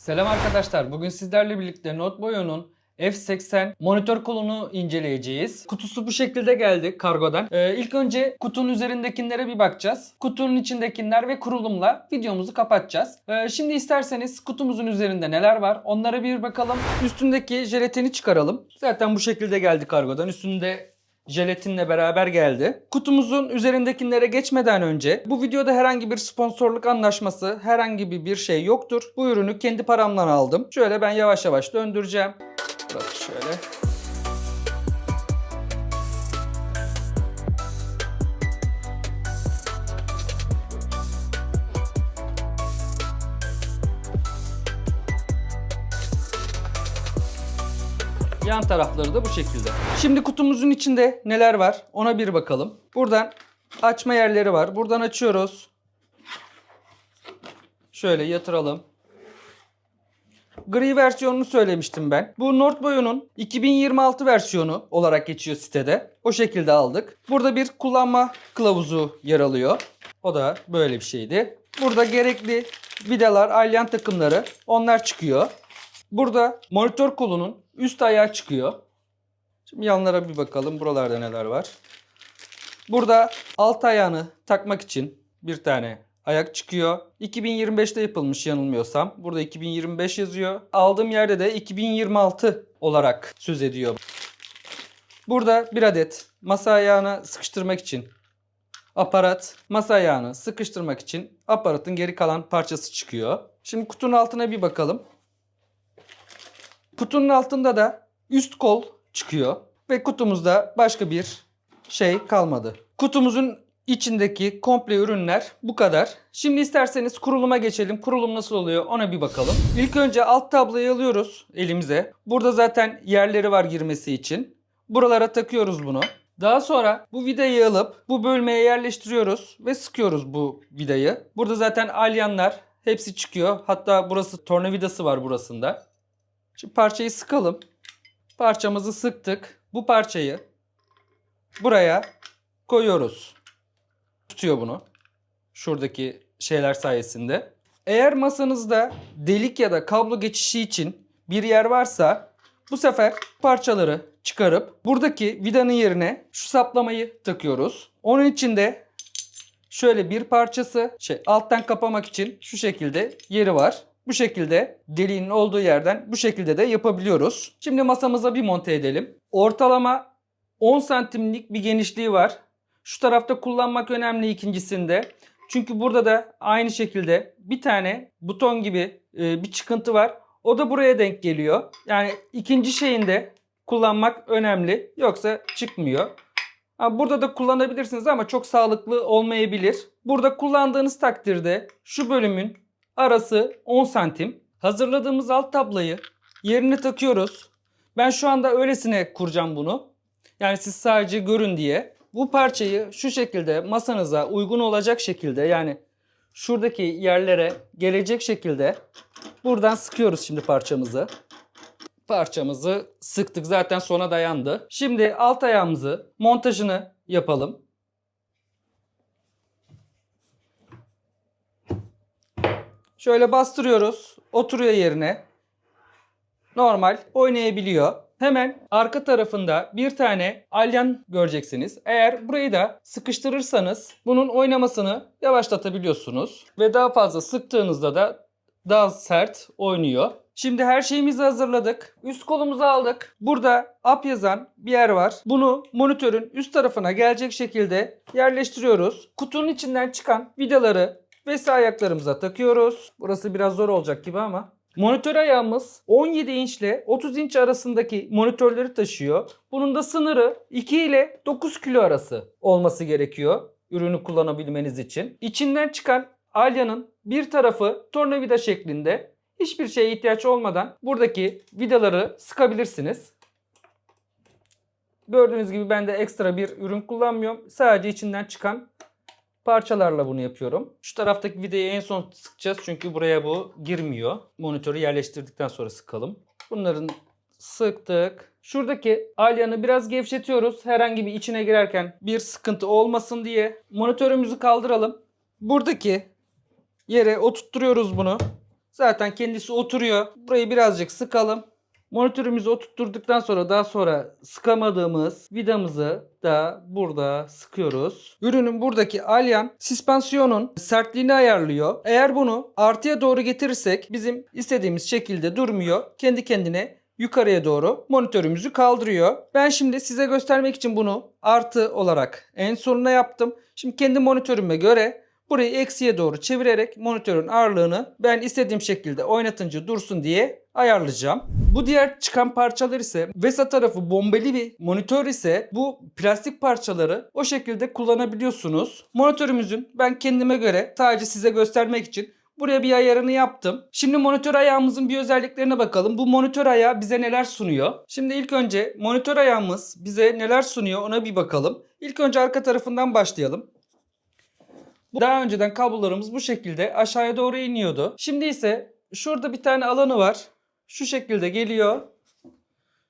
Selam arkadaşlar. Bugün sizlerle birlikte Noteboyo'nun F80 monitör kolunu inceleyeceğiz. Kutusu bu şekilde geldi kargodan. İlk önce kutunun üzerindekilere bir bakacağız. Kutunun içindekiler ve kurulumla videomuzu kapatacağız. Şimdi isterseniz kutumuzun üzerinde neler var onlara bir bakalım. Üstündeki jelatini çıkaralım. Zaten bu şekilde geldi kargodan. Üstünde jelatinle beraber geldi. Kutumuzun üzerindekilere geçmeden önce bu videoda herhangi bir sponsorluk anlaşması, herhangi bir şey yoktur. Bu ürünü kendi paramdan aldım. Şöyle ben yavaş yavaş döndüreceğim. Burası şöyle. Yan tarafları da bu şekilde. Şimdi kutumuzun içinde neler var ona bir bakalım. Buradan açma yerleri var. Buradan açıyoruz. Şöyle yatıralım. Gri versiyonunu söylemiştim ben. Bu Noteboyo'nun 2026 versiyonu olarak geçiyor sitede. O şekilde aldık. Burada bir kullanma kılavuzu yer alıyor. O da böyle bir şeydi. Burada gerekli vidalar, alyan takımları onlar çıkıyor. Burada monitör kolunun üst ayağı çıkıyor. Şimdi yanlara bir bakalım. Buralarda neler var. Burada alt ayağını takmak için bir tane ayak çıkıyor. 2025'te yapılmış yanılmıyorsam. Burada 2025 yazıyor. Aldığım yerde de 2026 olarak söz ediyor. Burada bir adet masa ayağını sıkıştırmak için aparat, masa ayağını sıkıştırmak için aparatın geri kalan parçası çıkıyor. Şimdi kutunun altına bir bakalım. Kutunun altında da üst kol çıkıyor ve kutumuzda başka bir şey kalmadı. Kutumuzun içindeki komple ürünler bu kadar. Şimdi isterseniz kuruluma geçelim. Kurulum nasıl oluyor ona bir bakalım. İlk önce alt tablayı alıyoruz elimize. Burada zaten yerleri var girmesi için. Buralara takıyoruz bunu. Daha sonra bu vidayı alıp bu bölmeye yerleştiriyoruz ve sıkıyoruz bu vidayı. Burada zaten alyanlar hepsi çıkıyor. Hatta burası tornavidası var burasında. Şimdi parçayı sıkalım. Parçamızı sıktık. Bu parçayı buraya koyuyoruz. Tutuyor bunu. Şuradaki şeyler sayesinde. Eğer masanızda delik ya da kablo geçişi için bir yer varsa bu sefer parçaları çıkarıp buradaki vidanın yerine şu saplamayı takıyoruz. Onun için de şöyle bir parçası alttan kapamak için şu şekilde yeri var. Bu şekilde deliğin olduğu yerden bu şekilde de yapabiliyoruz. Şimdi masamıza bir monte edelim. Ortalama 10 santimlik bir genişliği var. Şu tarafta kullanmak önemli ikincisinde. Çünkü burada da aynı şekilde bir tane buton gibi bir çıkıntı var. O da buraya denk geliyor. Yani ikinci şeyinde kullanmak önemli. Yoksa çıkmıyor. Burada da kullanabilirsiniz ama çok sağlıklı olmayabilir. Burada kullandığınız takdirde şu bölümün arası 10 santim. Hazırladığımız alt tablayı yerine takıyoruz. Ben şu anda öylesine kuracağım bunu. Yani siz sadece görün diye. Bu parçayı şu şekilde masanıza uygun olacak şekilde, yani şuradaki yerlere gelecek şekilde buradan sıkıyoruz şimdi parçamızı. Parçamızı sıktık, zaten sona dayandı. Şimdi alt ayağımızı montajını yapalım. Şöyle bastırıyoruz. Oturuyor yerine. Normal oynayabiliyor. Hemen arka tarafında bir tane alyan göreceksiniz. Eğer burayı da sıkıştırırsanız bunun oynamasını yavaşlatabiliyorsunuz. Ve daha fazla sıktığınızda da daha sert oynuyor. Şimdi her şeyimizi hazırladık. Üst kolumuzu aldık. Burada up yazan bir yer var. Bunu monitörün üst tarafına gelecek şekilde yerleştiriyoruz. Kutunun içinden çıkan vidaları ve ayaklarımıza takıyoruz. Burası biraz zor olacak gibi ama. Monitör ayağımız 17 inç ile 30 inç arasındaki monitörleri taşıyor. Bunun da sınırı 2 ile 9 kilo arası olması gerekiyor ürünü kullanabilmeniz için. İçinden çıkan alyanın bir tarafı tornavida şeklinde. Hiçbir şeye ihtiyaç olmadan buradaki vidaları sıkabilirsiniz. Gördüğünüz gibi ben de ekstra bir ürün kullanmıyorum. Sadece içinden çıkan parçalarla bunu yapıyorum. Şu taraftaki vidayı en son sıkacağız çünkü buraya bu girmiyor. Monitörü yerleştirdikten sonra sıkalım. Bunların sıktık. Şuradaki alyanı biraz gevşetiyoruz. Herhangi bir içine girerken bir sıkıntı olmasın diye. Monitörümüzü kaldıralım. Buradaki yere oturtturuyoruz bunu. zaten kendisi oturuyor. Burayı birazcık sıkalım. Monitörümüzü oturtturduktan sonra daha sonra sıkamadığımız vidamızı da burada sıkıyoruz. Ürünün buradaki alyan süspansiyonun sertliğini ayarlıyor. Eğer bunu artıya doğru getirirsek bizim istediğimiz şekilde durmuyor. Kendi kendine yukarıya doğru monitörümüzü kaldırıyor. Ben şimdi size göstermek için bunu artı olarak en sonuna yaptım. Şimdi kendi monitörüme göre burayı eksiye doğru çevirerek monitörün ağırlığını ben istediğim şekilde oynatınca dursun diye ayarlayacağım. Bu diğer çıkan parçalar ise VESA tarafı bombeli bir monitör ise bu plastik parçaları o şekilde kullanabiliyorsunuz. Monitörümüzün ben kendime göre sadece size göstermek için buraya bir ayarını yaptım. Şimdi monitör ayağımızın bir özelliklerine bakalım. Bu monitör ayağı bize neler sunuyor? Şimdi ilk önce monitör ayağımız bize neler sunuyor ona bir bakalım. İlk önce arka tarafından başlayalım. Daha önceden kablolarımız bu şekilde aşağıya doğru iniyordu. Şimdi ise şurada bir tane alanı var. Şu şekilde geliyor.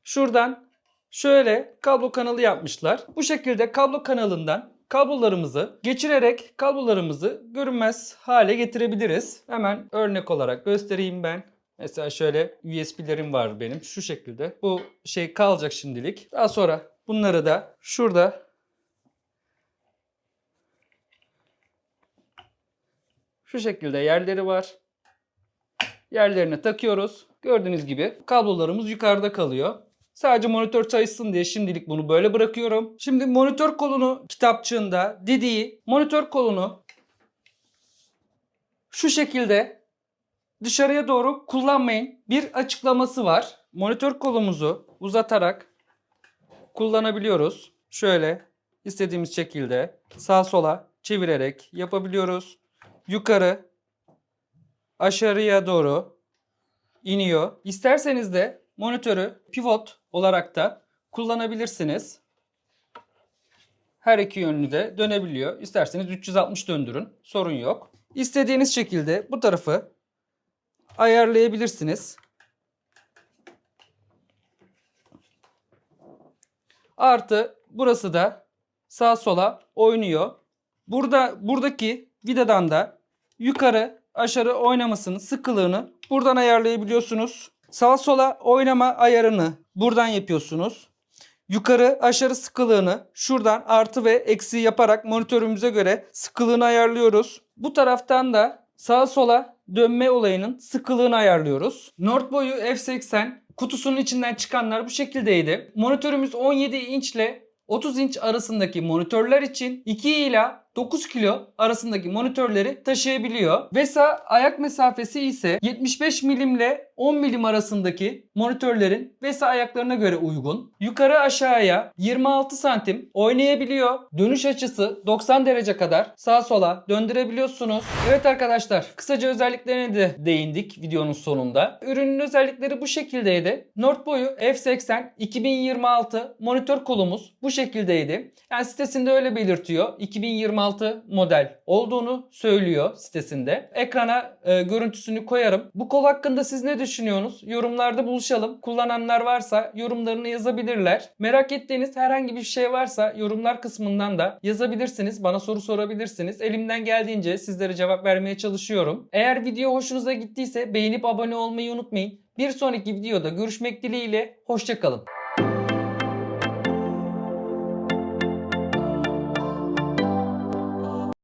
Şuradan şöyle kablo kanalı yapmışlar. Bu şekilde kablo kanalından kablolarımızı geçirerek kablolarımızı görünmez hale getirebiliriz. Hemen örnek olarak göstereyim ben. Mesela şöyle USB'lerim var benim şu şekilde. Bu şey kalacak şimdilik. Daha sonra bunları da şurada şu şekilde yerleri var. Yerlerine takıyoruz. Gördüğünüz gibi kablolarımız yukarıda kalıyor. Sadece monitör çalışsın diye şimdilik bunu böyle bırakıyorum. Şimdi monitör kolunu kitapçığında dediği monitör kolunu şu şekilde dışarıya doğru kullanmayın. Bir açıklaması var. Monitör kolumuzu uzatarak kullanabiliyoruz. Şöyle istediğimiz şekilde sağa sola çevirerek yapabiliyoruz. Yukarı aşağıya doğru iniyor. İsterseniz de monitörü pivot olarak da kullanabilirsiniz. Her iki yönlü de dönebiliyor. İsterseniz 360 döndürün. Sorun yok. İstediğiniz şekilde bu tarafı ayarlayabilirsiniz. Artı burası da sağa sola oynuyor. Buradaki vidadan da yukarı aşağı oynamasının sıkılığını buradan ayarlayabiliyorsunuz. Sağa sola oynama ayarını buradan yapıyorsunuz. Yukarı aşağı sıkılığını şuradan artı ve eksi yaparak monitörümüze göre sıkılığını ayarlıyoruz. Bu taraftan da sağa sola dönme olayının sıkılığını ayarlıyoruz. Northboyu F80 kutusunun içinden çıkanlar bu şekildeydi. Monitörümüz 17 inç ile 30 inç arasındaki monitörler için 2 ila 9 kilo arasındaki monitörleri taşıyabiliyor. VESA ayak mesafesi ise 75 milim ile 10 milim arasındaki monitörlerin VESA ayaklarına göre uygun. Yukarı aşağıya 26 santim oynayabiliyor. Dönüş açısı 90 derece kadar sağa sola döndürebiliyorsunuz. Evet arkadaşlar, kısaca özelliklerine de değindik videonun sonunda. Ürünün özellikleri bu şekildeydi. Northboyu F80 2026 monitör kolumuz bu şekildeydi. Yani sitesinde öyle belirtiyor. 2026 model olduğunu söylüyor sitesinde. Ekrana görüntüsünü koyarım. Bu kol hakkında siz ne düşünüyorsunuz? Yorumlarda buluşalım. Kullananlar varsa yorumlarını yazabilirler. Merak ettiğiniz herhangi bir şey varsa yorumlar kısmından da yazabilirsiniz. Bana soru sorabilirsiniz. Elimden geldiğince sizlere cevap vermeye çalışıyorum. Eğer video hoşunuza gittiyse beğenip abone olmayı unutmayın. Bir sonraki videoda görüşmek dileğiyle. Hoşça kalın.